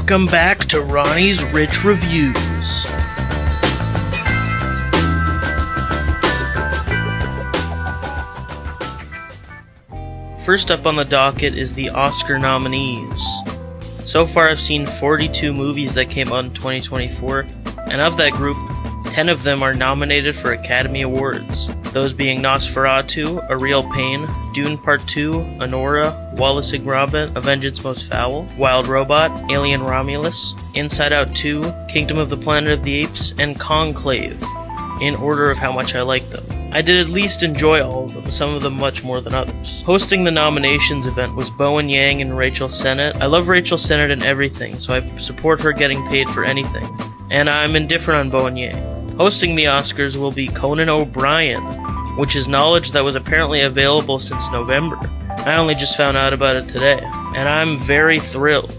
Welcome back to Ronnie's Rich Reviews. First up on the docket is the Oscar nominees. So far I've seen 42 movies that came out in 2024, and of that group, 10 of them are nominated for Academy Awards, those being Nosferatu, A Real Pain, Dune Part 2, Anora, Wallace & Gromit, A Vengeance Most Foul, Wild Robot, Alien Romulus, Inside Out 2, Kingdom of the Planet of the Apes, and Conclave, in order of how much I like them. I did at least enjoy all of them, some of them much more than others. Hosting the nominations event was Bowen Yang and Rachel Sennett. I love Rachel Sennett in everything, so I support her getting paid for anything, and I'm indifferent on Bowen Yang. Hosting the Oscars will be Conan O'Brien, which is knowledge that was apparently available since November. I only just found out about it today, and I'm very thrilled.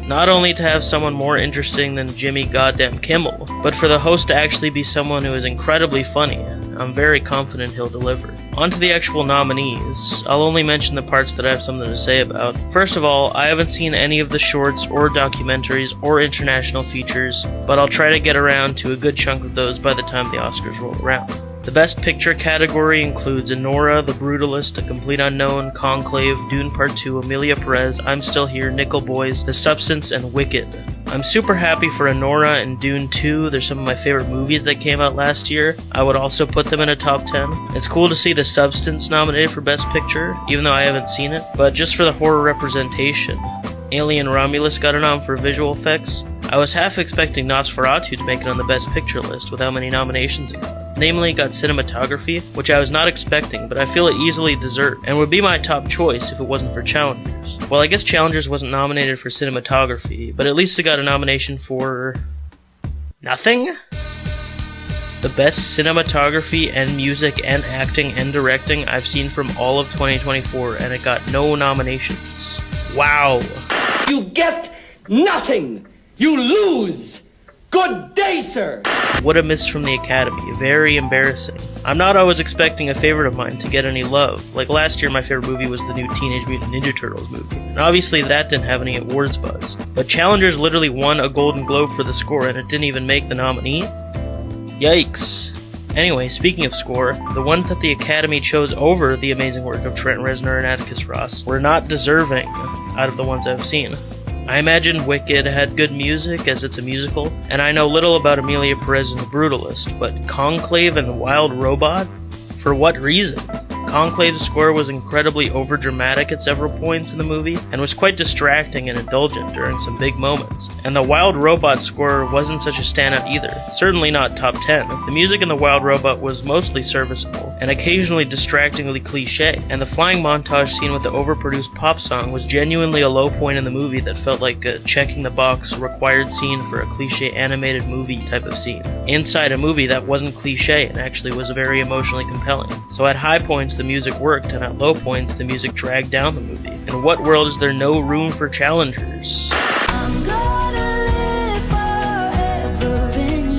Not only to have someone more interesting than Jimmy Goddamn Kimmel, but for the host to actually be someone who is incredibly funny. I'm very confident he'll deliver. On to the actual nominees. I'll only mention the parts that I have something to say about. First of all, I haven't seen any of the shorts or documentaries or international features, but I'll try to get around to a good chunk of those by the time the Oscars roll around. The Best Picture category includes Anora, The Brutalist, A Complete Unknown, Conclave, Dune Part 2, Amelia Perez, I'm Still Here, Nickel Boys, The Substance, and Wicked. I'm super happy for Anora and Dune 2. They're some of my favorite movies that came out last year. I would also put them in a top 10. It's cool to see The Substance nominated for Best Picture, even though I haven't seen it, but just for the horror representation. Alien Romulus got a nom for visual effects. I was half expecting Nosferatu to make it on the Best Picture list with how many nominations it got. Namely, it got cinematography, which I was not expecting, but I feel it easily deserved, and would be my top choice if it wasn't for Challengers. Well, I guess Challengers wasn't nominated for cinematography, but at least it got a nomination for... nothing? The best cinematography and music and acting and directing I've seen from all of 2024, and it got no nominations. Wow. You get nothing! You lose! Good day, sir! What a miss from the Academy. Very embarrassing. I'm not always expecting a favorite of mine to get any love. Like last year, my favorite movie was the new Teenage Mutant Ninja Turtles movie. And obviously that didn't have any awards buzz. But Challengers literally won a Golden Globe for the score and it didn't even make the nominee? Yikes. Anyway, speaking of score, the ones that the Academy chose over the amazing work of Trent Reznor and Atticus Ross were not deserving out of the ones I've seen. I imagine Wicked had good music, as it's a musical, and I know little about Amelia Perez and The Brutalist, but Conclave and Wild Robot? For what reason? Conclave's score was incredibly overdramatic at several points in the movie, and was quite distracting and indulgent during some big moments. And the Wild Robot score wasn't such a standout either, certainly not top 10. The music in the Wild Robot was mostly serviceable, and occasionally distractingly cliche, and the flying montage scene with the overproduced pop song was genuinely a low point in the movie that felt like a checking the box required scene for a cliche animated movie type of scene, inside a movie that wasn't cliche and actually was very emotionally compelling. So at high points the music worked, and at low points the music dragged down the movie. In what world is there no room for challengers? I'm gonna live forever in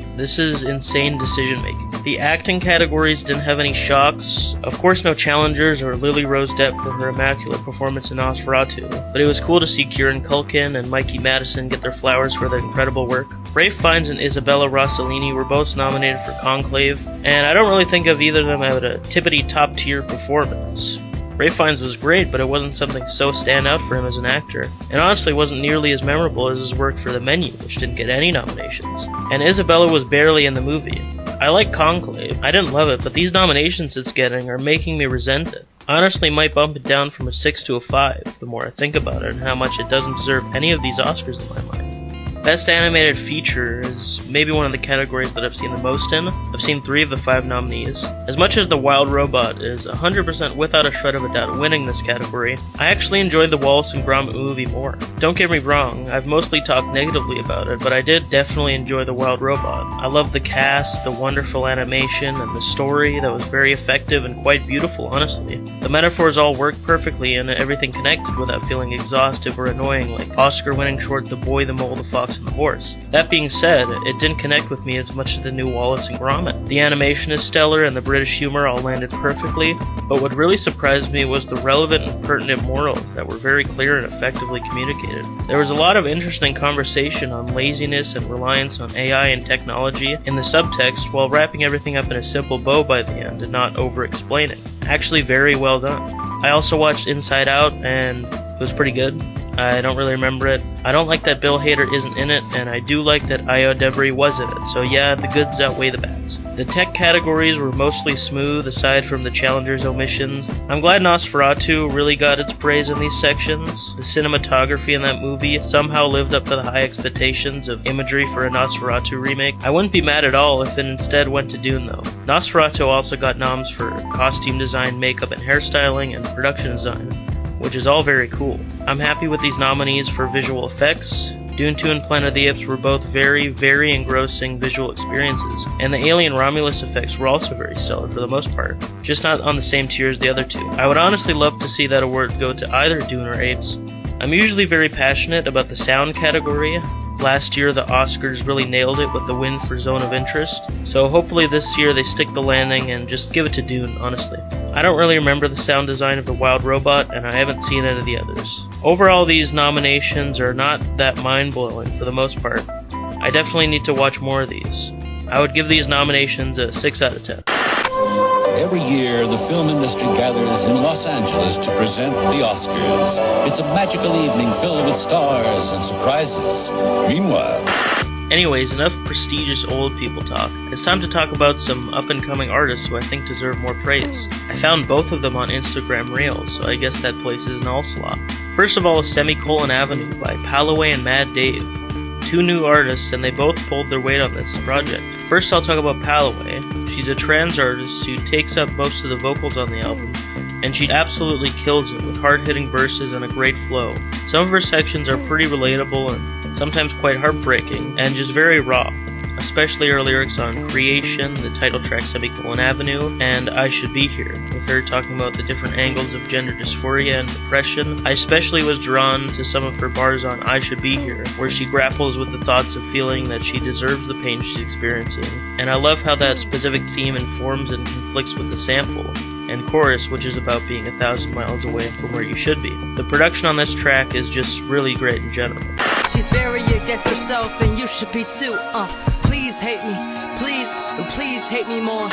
you. This is insane decision making. The acting categories didn't have any shocks. Of course no challengers or Lily Rose Depp for her immaculate performance in Nosferatu, but it was cool to see Kieran Culkin and Mikey Madison get their flowers for their incredible work. Ralph Fiennes and Isabella Rossellini were both nominated for Conclave, and I don't really think of either of them as a tippity top tier performance. Ralph Fiennes was great, but it wasn't something so standout for him as an actor, and honestly wasn't nearly as memorable as his work for The Menu, which didn't get any nominations. And Isabella was barely in the movie. I like Conclave. I didn't love it, but these nominations it's getting are making me resent it. I honestly might bump it down from a 6 to a 5 the more I think about it and how much it doesn't deserve any of these Oscars in my mind. Best Animated Feature is maybe one of the categories that I've seen the most in. I've seen 3 of the 5 nominees. As much as The Wild Robot is 100% without a shred of a doubt winning this category, I actually enjoyed the Wallace & Gromit movie more. Don't get me wrong, I've mostly talked negatively about it, but I did definitely enjoy The Wild Robot. I loved the cast, the wonderful animation, and the story that was very effective and quite beautiful, honestly. The metaphors all worked perfectly and everything connected without feeling exhaustive or annoying, like Oscar-winning short The Boy, the Mole, the Fox, Fox and the Horse. That being said, it didn't connect with me as much as the new Wallace and Gromit. The animation is stellar and the British humor all landed perfectly, but what really surprised me was the relevant and pertinent morals that were very clear and effectively communicated. There was a lot of interesting conversation on laziness and reliance on AI and technology in the subtext, while wrapping everything up in a simple bow by the end and not over-explaining. Actually very well done. I also watched Inside Out, and it was pretty good. I don't really remember it. I don't like that Bill Hader isn't in it, and I do like that Ayo Edebiri was in it, so yeah, the goods outweigh the bads. The tech categories were mostly smooth, aside from the Challenger's omissions. I'm glad Nosferatu really got its praise in these sections. The cinematography in that movie somehow lived up to the high expectations of imagery for a Nosferatu remake. I wouldn't be mad at all if it instead went to Dune, though. Nosferatu also got noms for costume design, makeup and hairstyling, and production design, which is all very cool. I'm happy with these nominees for visual effects. Dune 2 and Planet of the Apes were both very, very engrossing visual experiences, and the alien Romulus effects were also very stellar for the most part, just not on the same tier as the other two. I would honestly love to see that award go to either Dune or Apes. I'm usually very passionate about the sound category. Last year, the Oscars really nailed it with the win for Zone of Interest, so hopefully this year they stick the landing and just give it to Dune, honestly. I don't really remember the sound design of the Wild Robot, and I haven't seen any of the others. Overall, these nominations are not that mind-blowing for the most part. I definitely need to watch more of these. I would give these nominations a 6 out of 10. Every year, the film industry gathers in Los Angeles to present the Oscars. It's a magical evening filled with stars and surprises. Meanwhile... Anyways, enough prestigious old people talk. It's time to talk about some up-and-coming artists who I think deserve more praise. I found both of them on Instagram Reels, so I guess that places an all-slot. First of all, Semicolon Avenue by Pallaway and Mad Dave. Two new artists, and they both pulled their weight on this project. First, I'll talk about Pallaway. She's a trans artist who takes up most of the vocals on the album, and she absolutely kills it with hard-hitting verses and a great flow. Some of her sections are pretty relatable and sometimes quite heartbreaking, and just very raw, especially her lyrics on Creation, the title track Semicolon Avenue, and I Should Be Here, with her talking about the different angles of gender dysphoria and depression. I especially was drawn to some of her bars on I Should Be Here, where she grapples with the thoughts of feeling that she deserves the pain she's experiencing, and I love how that specific theme informs and conflicts with the sample and chorus, which is about being 1,000 miles away from where you should be. The production on this track is just really great in general. She's very against herself, and you should be too. Please hate me, please, and please hate me more.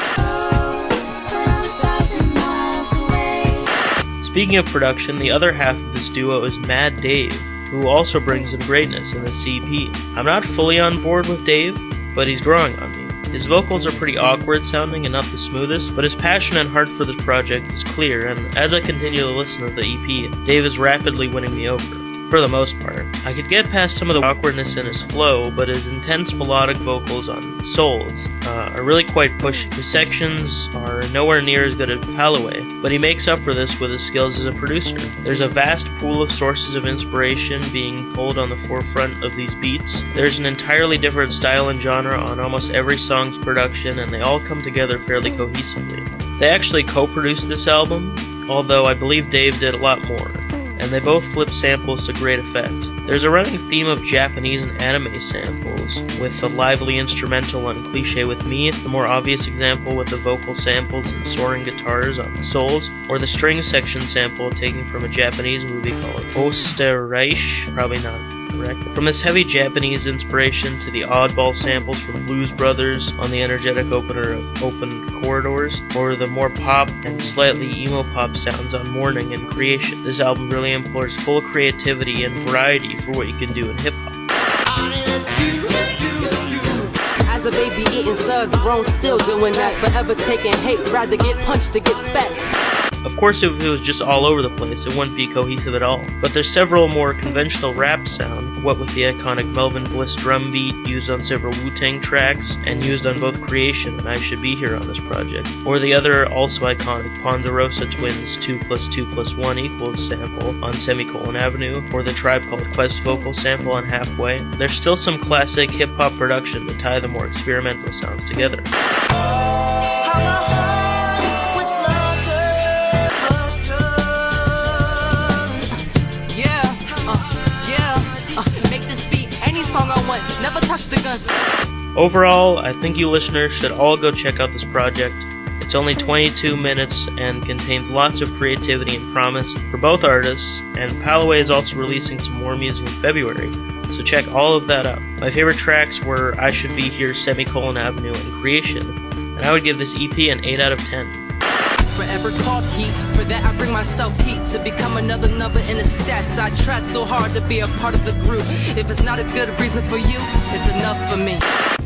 Speaking of production, the other half of this duo is Mad Dave, who also brings some greatness in the CP. I'm not fully on board with Dave, but he's growing on me. His vocals are pretty awkward sounding and not the smoothest, but his passion and heart for this project is clear, and as I continue to listen to the EP, Dave is rapidly winning me over. For the most part. I could get past some of the awkwardness in his flow, but his intense melodic vocals on Souls are really quite pushy. His sections are nowhere near as good as Pallaway, but he makes up for this with his skills as a producer. There's a vast pool of sources of inspiration being pulled on the forefront of these beats. There's an entirely different style and genre on almost every song's production, and they all come together fairly cohesively. They actually co-produced this album, although I believe Dave did a lot more, and they both flip samples to great effect. There's a running theme of Japanese and anime samples, with a lively instrumental on Cliché With Me, the more obvious example with the vocal samples and soaring guitars on Souls, or the string section sample taken from a Japanese movie called Osterreich, probably not correct. From this heavy Japanese inspiration to the oddball samples from Blues Brothers on the energetic opener of Open Corridors, or the more pop and slightly emo pop sounds on Morning and Creation. This album really implores full creativity and variety for what you can do in hip-hop. As a baby eating suds, grown still doing that. Forever taking hate, rather get punched to get spat. Of course, if it was just all over the place, it wouldn't be cohesive at all. But there's several more conventional rap sound, what with the iconic Melvin Bliss drum beat used on several Wu-Tang tracks, and used on both Creation and I Should Be Here on this project, or the other also iconic Ponderosa Twins 2 + 2 + 1 = sample on Semicolon Avenue, or the Tribe Called Quest vocal sample on Halfway. There's still some classic hip-hop production to tie the more experimental sounds together. Overall, I think you listeners should all go check out this project. It's only 22 minutes and contains lots of creativity and promise for both artists, and Pallaway is also releasing some more music in February, so check all of that out. My favorite tracks were I Should Be Here, Avenue, and Creation, and I would give this EP an 8 out of 10. Forever called heat, for that I bring myself heat to become another number in the stats. I tried so hard to be a part of the group. If it's not a good reason for you, it's enough for me.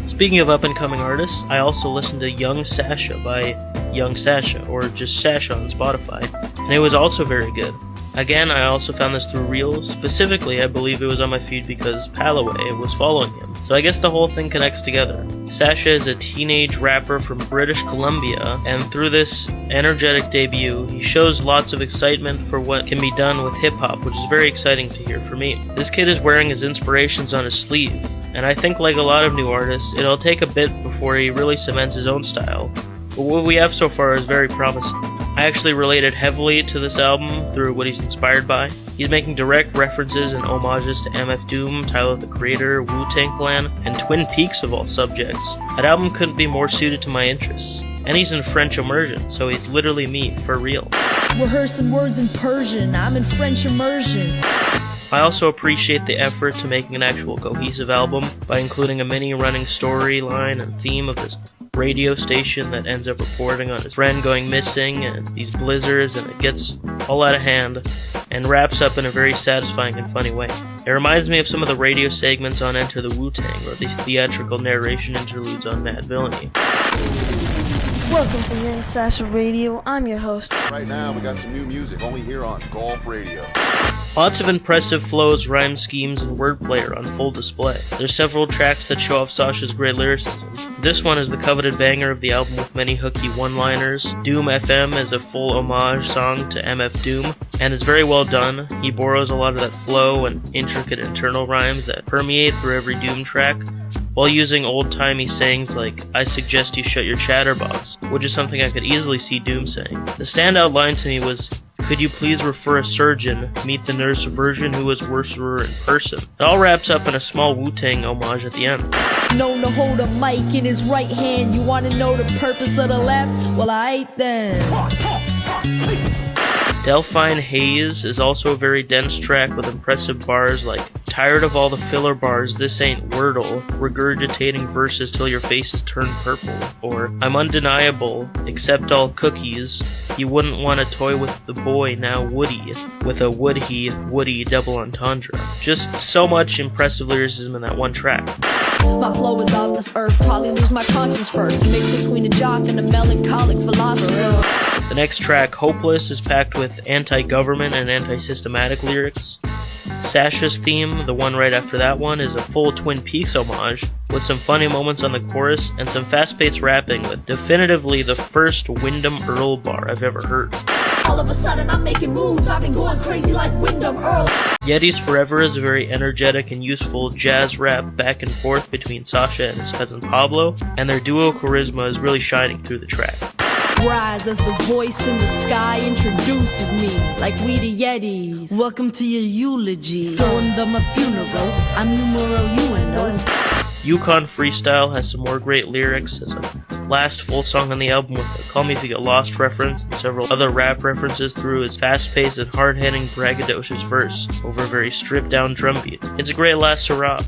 Speaking of up-and-coming artists, I also listened to Young Sasha by Young Sasha, or just Sasha on Spotify, and it was also very good. Again, I also found this through Reels. Specifically, I believe it was on my feed because Pallaway was following him. So I guess the whole thing connects together. Sasha is a teenage rapper from British Columbia, and through this energetic debut, he shows lots of excitement for what can be done with hip-hop, which is very exciting to hear for me. This kid is wearing his inspirations on his sleeve, and I think like a lot of new artists, it'll take a bit before he really cements his own style. But what we have so far is very promising. I actually related heavily to this album through what he's inspired by. He's making direct references and homages to MF Doom, Tyler the Creator, Wu-Tang Clan, and Twin Peaks of all subjects. That album couldn't be more suited to my interests. And he's in French immersion, so he's literally me, for real. Rehearsing words in Persian, I'm in French immersion. I also appreciate the effort to make an actual cohesive album by including a mini running storyline and theme of this radio station that ends up reporting on his friend going missing and these blizzards, and it gets all out of hand and wraps up in a very satisfying and funny way. It reminds me of some of the radio segments on Enter the Wu-Tang or the theatrical narration interludes on Mad Villainy. Welcome to Young Sasha Radio. I'm your host. Right now, we got some new music only here on Golf Radio. Lots of impressive flows, rhyme schemes, and wordplay are on full display. There's several tracks that show off Sasha's great lyricism. This one is the coveted banger of the album with many hooky one-liners. Doom FM is a full homage song to MF Doom, and it's very well done. He borrows a lot of that flow and intricate internal rhymes that permeate through every Doom track, while using old-timey sayings like, I suggest you shut your chatterbox, which is something I could easily see Doom saying. The standout line to me was, could you please refer a surgeon, meet the nurse virgin who was worser in person. It all wraps up in a small Wu-Tang homage at the end. Known to hold a mic in his right hand. You wanna know the purpose of the left? Well, I ain't then. Delphine Haze is also a very dense track with impressive bars like, tired of all the filler bars, this ain't Wordle, regurgitating verses till your faces turn purple, or I'm undeniable, except all cookies, he wouldn't want to toy with the boy, now would he, with a would he, woody double entendre. Just so much impressive lyricism in that one track. My flow is off this earth, probably lose my conscience first. Mix between a jock and a melancholic philosopher. The next track, Hopeless, is packed with anti-government and anti-systematic lyrics. Sasha's theme, the one right after that one, is a full Twin Peaks homage, with some funny moments on the chorus and some fast-paced rapping with definitively the first Wyndham Earl bar I've ever heard. All of a sudden I'm making moves, I've been going crazy like Wyndham Earl. Yeti's Forever is a very energetic and useful jazz rap back and forth between Sasha and his cousin Pablo, and their duo charisma is really shining through the track. Rise as the voice in the sky introduces me, like we the Yetis. Welcome to your eulogy, throwing them a funeral. I'm numero uno. Yukon Freestyle has some more great lyrics as a last full song on the album with a Call Me If You Get Lost reference and several other rap references through his fast-paced and hard-hitting braggadocious verse over a very stripped-down drum beat. It's a great last hurrah.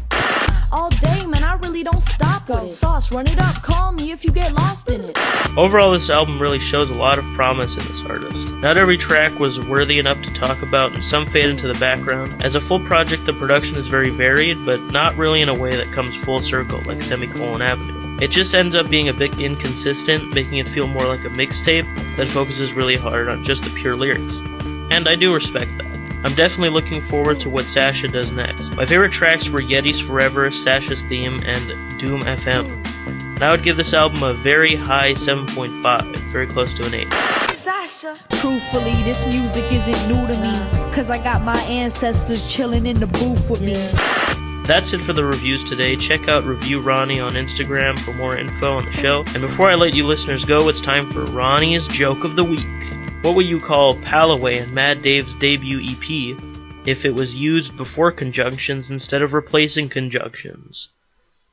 All day, man, I really don't stop with it. Sauce, run it up, call me if you get lost in it. Overall, this album really shows a lot of promise in this artist. Not every track was worthy enough to talk about, and some fade into the background. As a full project, the production is very varied, but not really in a way that comes full circle like Avenue. It just ends up being a bit inconsistent, making it feel more like a mixtape that focuses really hard on just the pure lyrics. And I do respect that. I'm definitely looking forward to what Sasha does next. My favorite tracks were Yeti's Forever, Sasha's Theme, and Doom FM. And I would give this album a very high 7.5, very close to an 8. Sasha. Truthfully, this music isn't new to me, cause I got my ancestors chilling in the booth with me. That's it for the reviews today. Check out Review Ronny on Instagram for more info on the show. And before I let you listeners go, it's time for Ronny's Joke of the Week. What would you call Pallaway and Mad Dave's debut EP if it was used before conjunctions instead of replacing conjunctions?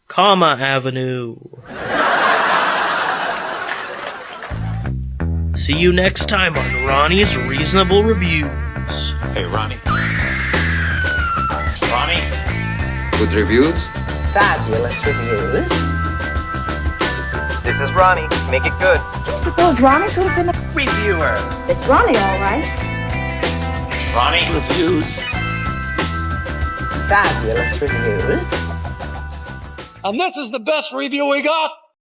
Comma Avenue. See you next time on Ronnie's Reasonable Reviews. Hey, Ronnie. Ronnie? Good reviews? Fabulous reviews. This is Ronnie. Make it good. Just because Ronnie could have been a Reviewer. It's Ronnie, all right. Ronnie? Reviews. Fabulous reviews. And this is the best review we got.